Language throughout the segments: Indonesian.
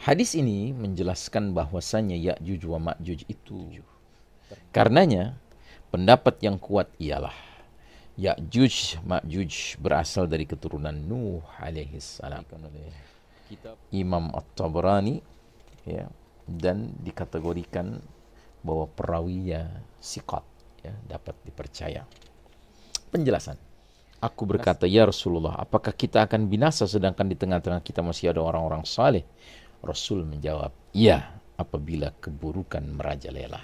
Hadis ini menjelaskan bahwasannya Ya'juj wa Ma'juj itu. Karenanya, pendapat yang kuat ialah Ya'juj Ma'juj berasal dari keturunan Nuh alaihi salam. Imam At-Tabrani ya, dan dikategorikan bahwa perawinya siqat ya, dapat dipercaya. Penjelasan. Aku berkata, ya Rasulullah, apakah kita akan binasa sedangkan di tengah-tengah kita masih ada orang-orang saleh? Rasul menjawab, iya, apabila keburukan merajalela.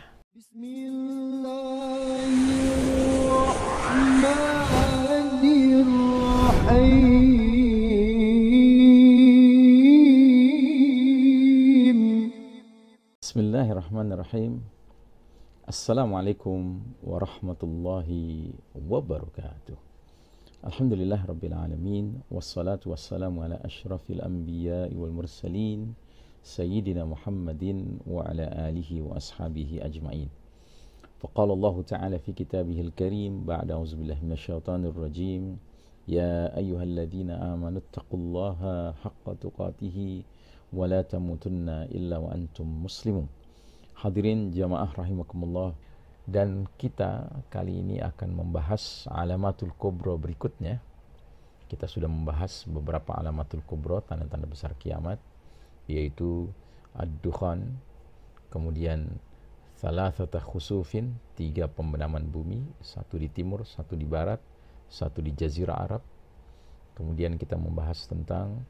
Bismillahirrahmanirrahim. Assalamualaikum warahmatullahi wabarakatuh. Alhamdulillah Rabbil Alamin. Wassalatu wassalamu ala ashrafil anbiya wal mursalin Sayyidina Muhammadin wa ala alihi wa ashabihi ajma'in. Faqala Allah Ta'ala fi kitabihil karim ba'da auzubillahi minasyaitonir rajim. Ya ayyuhalladzina amanu taqullaha haqqa tuqatih wa la tamutunna illa wa antum muslimun. Hadirin jamaah rahimakumullah, dan kita kali ini akan membahas alamatul kubra berikutnya. Kita sudah membahas beberapa alamatul kubra, tanda-tanda besar kiamat, yaitu ad-dukhan, kemudian thalathata khusufin, 3 pembenaman bumi, 1 di timur, 1 di barat, 1 di jazirah Arab. Kemudian kita membahas tentang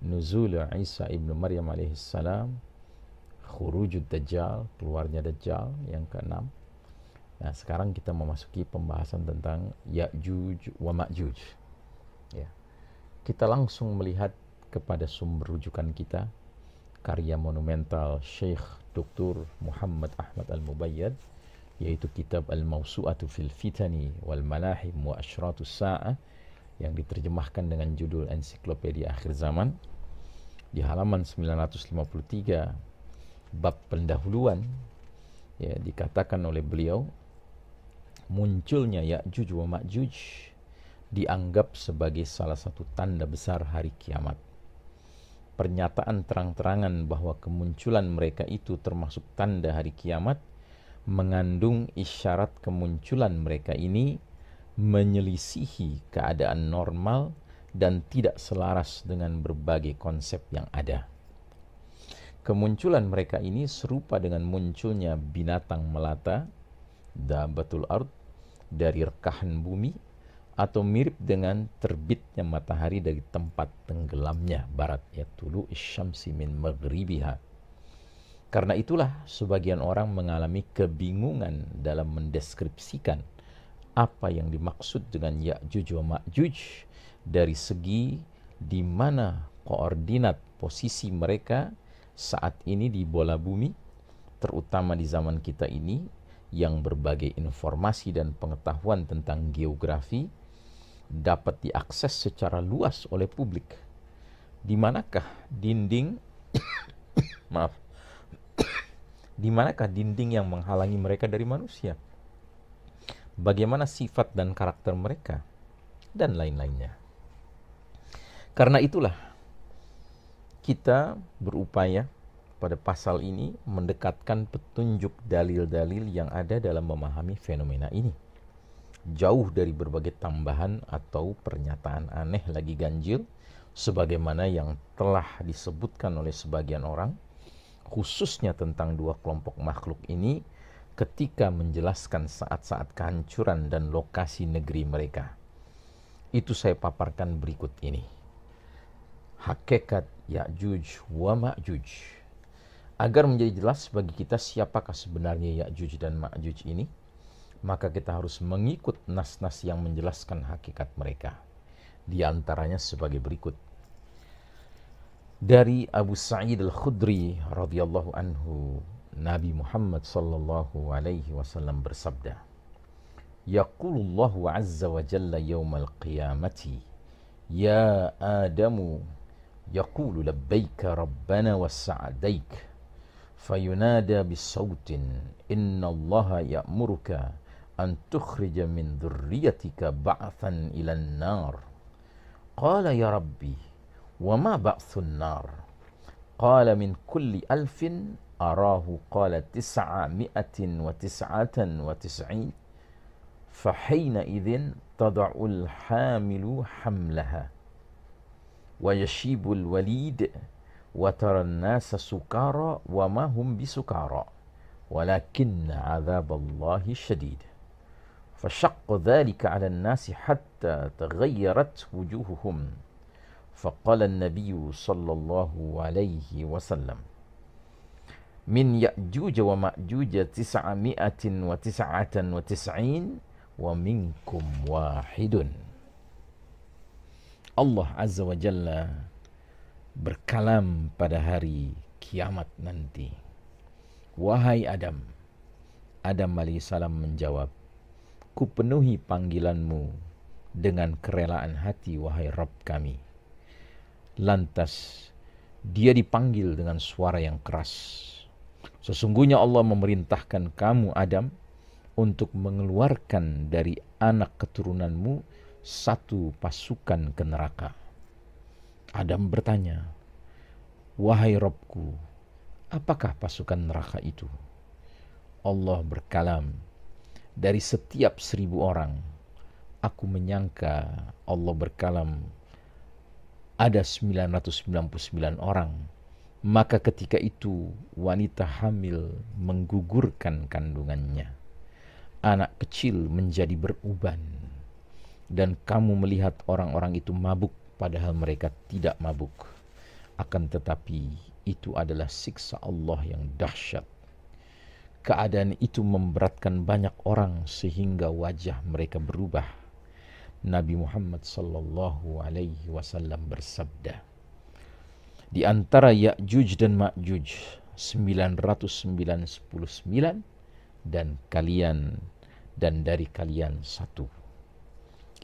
nuzul Isa ibnu Maryam alaihi salam, khurujud Dajjal, keluarnya Dajjal yang ke-6. Nah, sekarang kita memasuki pembahasan tentang Ya'juj wa Ma'juj. Ya. Kita langsung melihat kepada sumber rujukan kita, karya monumental Syekh Dr. Muhammad Ahmad Al-Mubayyad, yaitu kitab Al-Mawsu'atu fil Fitani wal Malahim wa Asyratus Sa'ah, yang diterjemahkan dengan judul Ensiklopedia Akhir Zaman. Di halaman 953, bab pendahuluan, ya, dikatakan oleh beliau, munculnya Ya'juj wa Ma'juj dianggap sebagai salah satu tanda besar hari kiamat. Pernyataan terang-terangan bahwa kemunculan mereka itu termasuk tanda hari kiamat mengandung isyarat kemunculan mereka ini menyelisihi keadaan normal dan tidak selaras dengan berbagai konsep yang ada. Kemunculan mereka ini serupa dengan munculnya binatang melata, dabatul ard, dari rekahan bumi, atau mirip dengan terbitnya matahari dari tempat tenggelamnya barat, ya, tulu isyamsi min maghribiha. Karena itulah sebagian orang mengalami kebingungan dalam mendeskripsikan apa yang dimaksud dengan Ya'juj wa Ma'juj dari segi di mana koordinat posisi mereka saat ini di bola bumi, terutama di zaman kita ini yang berbagai informasi dan pengetahuan tentang geografi dapat diakses secara luas oleh publik. Di manakah dinding maaf di manakah dinding yang menghalangi mereka dari manusia? Bagaimana sifat dan karakter mereka, dan lain-lainnya. Karena itulah kita berupaya pada pasal ini mendekatkan petunjuk dalil-dalil yang ada dalam memahami fenomena ini, jauh dari berbagai tambahan atau pernyataan aneh lagi ganjil, sebagaimana yang telah disebutkan oleh sebagian orang, khususnya tentang 2 kelompok makhluk ini ketika menjelaskan saat-saat kehancuran dan lokasi negeri mereka. Itu saya paparkan berikut ini. Hakikat Ya'juj wa Ma'juj. Agar menjadi jelas bagi kita siapakah sebenarnya Ya'juj dan Ma'juj ini, maka kita harus mengikut nas-nas yang menjelaskan hakikat mereka. Di antaranya sebagai berikut. Dari Abu Sa'id Al-Khudri radhiyallahu anhu, Nabi Muhammad sallallahu alaihi wasallam bersabda, Yaqulullahu azza wa jalla yawmal qiyamati, Ya Adamu, yaqulu labbaika rabbana wa sa'adaik, fayunada bisautin, Inna allaha ya'muruka an tukhrija min dhurriyyatika ba'than ilan nar. Qala ya Rabbi, wa ma ba'thun nar? qala min kulli alfin arahu qala 999 fahina idzin tad'ul hamilu hamlaha wa yashibul walid wa taran nasa sukara wa ma hum bisukara walakinna 'adzaballahi syadid. Fashaqqa dhalika 'ala an-nasi hatta taghayyarat wujuhuhum. Faqala an-nabiyyu sallallahu alaihi wasallam min Ya'juj wa Ma'juj 999 wa minkum wahidun. Allah Azza wa Jalla berkalam pada hari kiamat nanti. Wahai Adam. Adam alaihissalam menjawab, ku penuhi panggilanmu dengan kerelaan hati, wahai Rabb kami. Lantas dia dipanggil dengan suara yang keras. Sesungguhnya Allah memerintahkan kamu Adam untuk mengeluarkan dari anak keturunanmu satu pasukan ke neraka. Adam bertanya, wahai Rabbku, apakah pasukan neraka itu? Allah berkalam, dari setiap 1000 orang, aku menyangka Allah berkalam ada 999 orang. Maka ketika itu wanita hamil menggugurkan kandungannya. Anak kecil menjadi beruban. Dan kamu melihat orang-orang itu mabuk padahal mereka tidak mabuk. Akan tetapi itu adalah siksa Allah yang dahsyat. Keadaan itu memberatkan banyak orang sehingga wajah mereka berubah. Nabi Muhammad sallallahu alaihi wasallam bersabda, di antara Ya'juj dan Ma'juj 999 dan kalian dan dari kalian satu.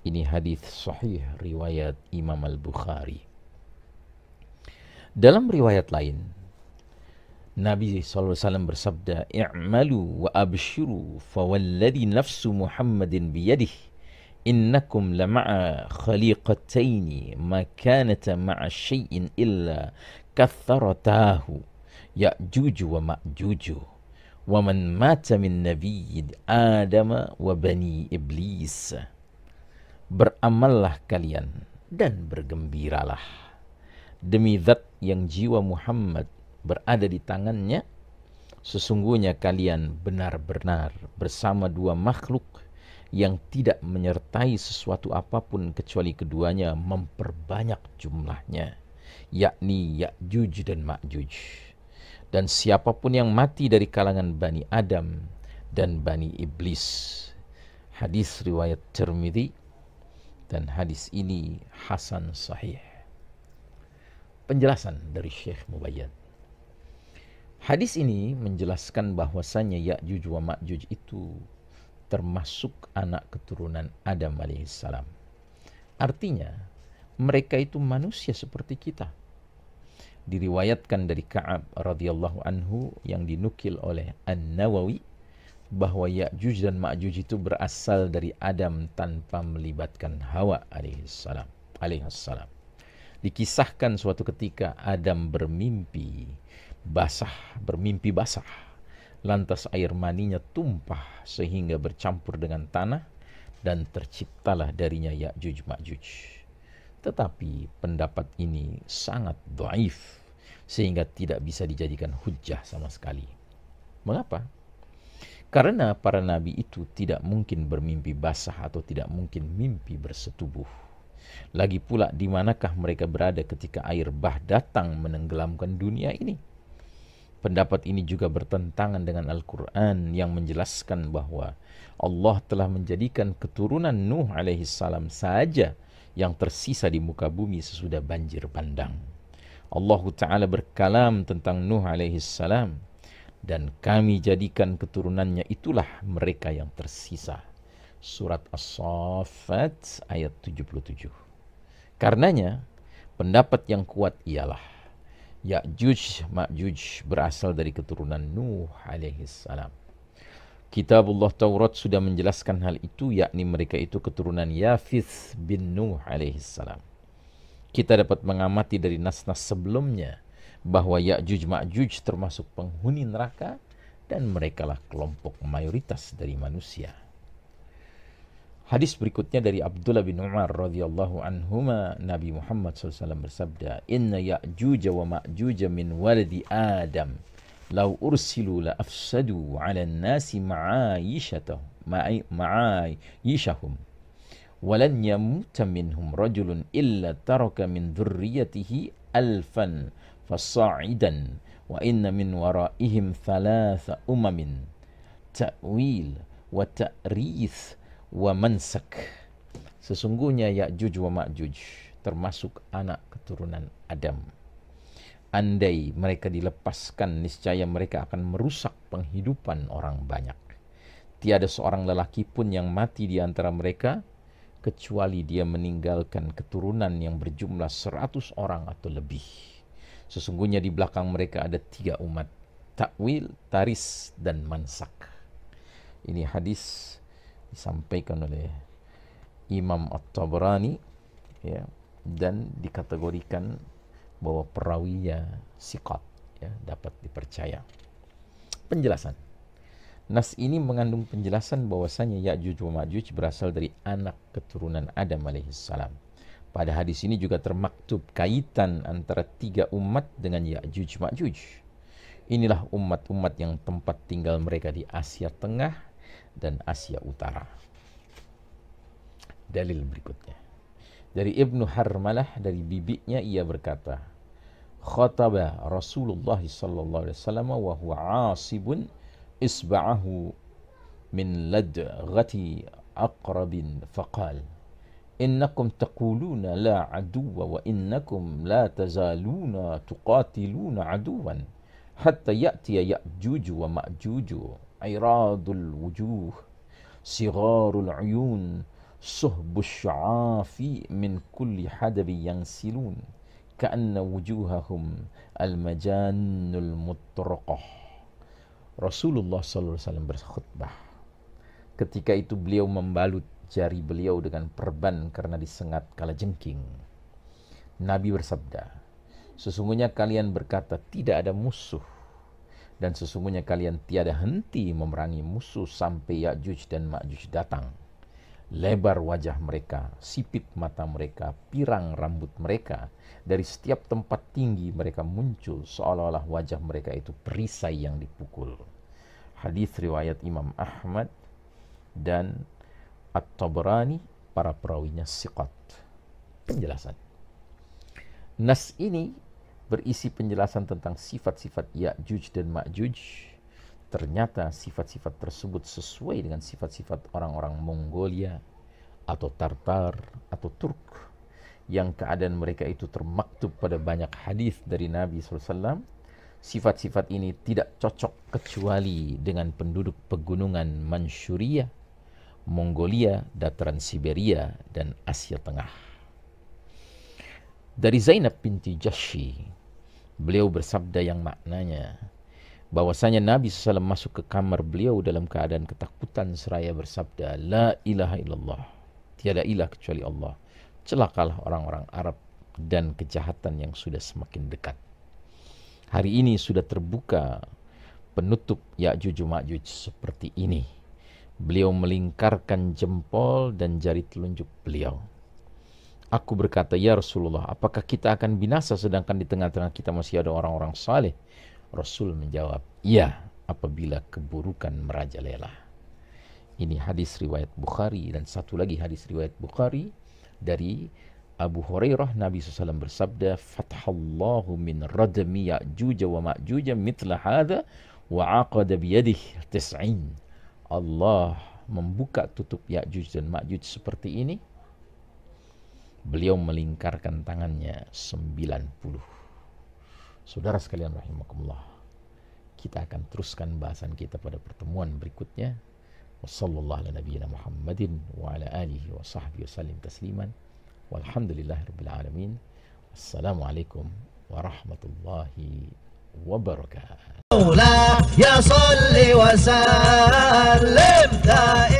Ini hadis sahih riwayat Imam Al-Bukhari. Dalam riwayat lain, Nabi SAW bersabda, i'malu wa abshiru fawalladhi nafsu Muhammadin biyadih innakum lama'a khaliqataini ma kanata ma'a syai'in illa katharatahu Ya'juj wa Ma'juj wa man mata min nabiyyin Adam wa bani Iblis. Beramallah kalian dan bergembiralah demi zat yang jiwa Muhammad berada di tangannya, sesungguhnya kalian benar-benar bersama dua makhluk yang tidak menyertai sesuatu apapun kecuali keduanya memperbanyak jumlahnya, yakni Ya'juj dan Ma'juj. Dan siapapun yang mati dari kalangan Bani Adam dan Bani Iblis. Hadis riwayat Tirmidzi, dan hadis ini hasan sahih. Penjelasan dari Syekh Mubayyad. Hadis ini menjelaskan bahwasannya Ya'juj wa Ma'juj itu termasuk anak keturunan Adam alaihissalam. Artinya, mereka itu manusia seperti kita. Diriwayatkan dari Ka'ab radhiyallahu anhu yang dinukil oleh An-Nawawi bahwa Ya'juj dan Ma'juj itu berasal dari Adam tanpa melibatkan Hawa alaihissalam. Dikisahkan suatu ketika Adam bermimpi basah. Lantas air maninya tumpah sehingga bercampur dengan tanah dan terciptalah darinya Ya'juj Ma'juj. Tetapi pendapat ini sangat dhaif sehingga tidak bisa dijadikan hujjah sama sekali. Mengapa? Karena para nabi itu tidak mungkin bermimpi basah atau tidak mungkin mimpi bersetubuh. Lagi pula di manakah mereka berada ketika air bah datang menenggelamkan dunia ini? Pendapat ini juga bertentangan dengan Al-Quran yang menjelaskan bahwa Allah telah menjadikan keturunan Nuh alaihissalam saja yang tersisa di muka bumi sesudah banjir bandang. Allah Ta'ala berkalam tentang Nuh alaihissalam, dan kami jadikan keturunannya itulah mereka yang tersisa. Surat As-Saffat ayat 77. Karenanya, pendapat yang kuat ialah Ya'juj Ma'juj berasal dari keturunan Nuh alaihissalam. Kitabullah Taurat sudah menjelaskan hal itu, yakni mereka itu keturunan Yafith bin Nuh alaihissalam. Kita dapat mengamati dari nas-nas sebelumnya bahwa Ya'juj Ma'juj termasuk penghuni neraka dan merekalah kelompok mayoritas dari manusia. Hadis berikutnya dari Abdullah bin Umar radhiyallahu anhuma, Nabi Muhammad SAW bersabda, "Inna Ya'juj wa Ma'juj min waladi Adam, law ursilu la afsadu 'ala an-nasi ma'ayishahum, walan yamuta minhum rajulun illa taraka min dhurriyyatihi alfan fasa'idan, wa inna min waraihim thalatha umamin ta'wil wa ta'rith wa mansak." Sesungguhnya Ya'juj wa Ma'juj termasuk anak keturunan Adam. Andai mereka dilepaskan, niscaya mereka akan merusak penghidupan orang banyak. Tiada seorang lelaki pun yang mati di antara mereka kecuali dia meninggalkan keturunan yang berjumlah 100 orang atau lebih. Sesungguhnya di belakang mereka ada 3 umat, takwil, taris, dan mansak. Ini hadis disampaikan oleh Imam At-Tabrani, ya, dan dikategorikan bahwa perawinya siqat, ya, dapat dipercaya. Penjelasan. Nas ini mengandung penjelasan bahwasanya Ya'juj wa Ma'juj berasal dari anak keturunan Adam alaihissalam. Pada hadis ini juga termaktub kaitan antara 3 umat dengan Ya'juj Ma'juj. Inilah umat-umat yang tempat tinggal mereka di Asia Tengah dan Asia Utara. Dalil berikutnya. Dari Ibnu Harmalah, dari bibinya, ia berkata, "Khataba Rasulullah sallallahu alaihi wasallam wa huwa 'asibun isba'ahu min ladghati aqrabin faqal, innakum taquluna la aduwa wa innakum la tazaluna tuqatiluna aduwan hatta ya'tiya Ya'juj wa Ma'juj ayradul wujuh sigharul uyun suhbus sya'afi min kulli hadabi yansilun ka'anna wujuhahum al-majannul mutraqah." Rasulullah SAW berkhutbah. Ketika itu beliau membalut jari beliau dengan perban karena disengat kalajengking. Nabi bersabda, "Sesungguhnya kalian berkata tidak ada musuh, dan sesungguhnya kalian tiada henti memerangi musuh sampai Ya'juj dan Ma'juj datang. Lebar wajah mereka, sipit mata mereka, pirang rambut mereka. Dari setiap tempat tinggi mereka muncul seolah-olah wajah mereka itu perisai yang dipukul." Hadis riwayat Imam Ahmad dan At-Tabrani, para perawinya siqat. Penjelasan. Nas ini berisi penjelasan tentang sifat-sifat Ya'juj dan Ma'juj. Ternyata sifat-sifat tersebut sesuai dengan sifat-sifat orang-orang Mongolia atau Tartar atau Turk, yang keadaan mereka itu termaktub pada banyak hadis dari Nabi SAW. Sifat-sifat ini tidak cocok kecuali dengan penduduk pegunungan Manchuria, Mongolia, dataran Siberia, dan Asia Tengah. Dari Zainab binti Jahsy, beliau bersabda yang maknanya bahwasanya Nabi SAW masuk ke kamar beliau dalam keadaan ketakutan seraya bersabda, "La ilaha illallah, tiada ilah kecuali Allah. Celakalah orang-orang Arab dan kejahatan yang sudah semakin dekat." Hari ini sudah terbuka penutup Ya'juj Ma'juj seperti ini. Beliau melingkarkan jempol dan jari telunjuk beliau. Aku berkata, "Ya Rasulullah, apakah kita akan binasa sedangkan di tengah-tengah kita masih ada orang-orang saleh?" Rasul menjawab, "Iya, apabila keburukan merajalela." Ini hadis riwayat Bukhari, dan satu lagi hadis riwayat Bukhari dari Abu Hurairah. Nabi SAW bersabda, "Fathallahu min radmi Ya'juj wa Ma'juj mithla hadha wa aqada biyadihi 90." Allah membuka tutup Ya'juj dan Ma'juj seperti ini. Beliau melingkarkan tangannya 90. Saudara sekalian rahimakumullah, kita akan teruskan bahasan kita pada pertemuan berikutnya. Wassallallahu ala nabiyyina Muhammadin wa ala alihi wa sahbihi wasallim tasliman. Walhamdulillahirabbil alamin. Assalamualaikum warahmatullahi wabarakatuh. يا صل وسلم دائما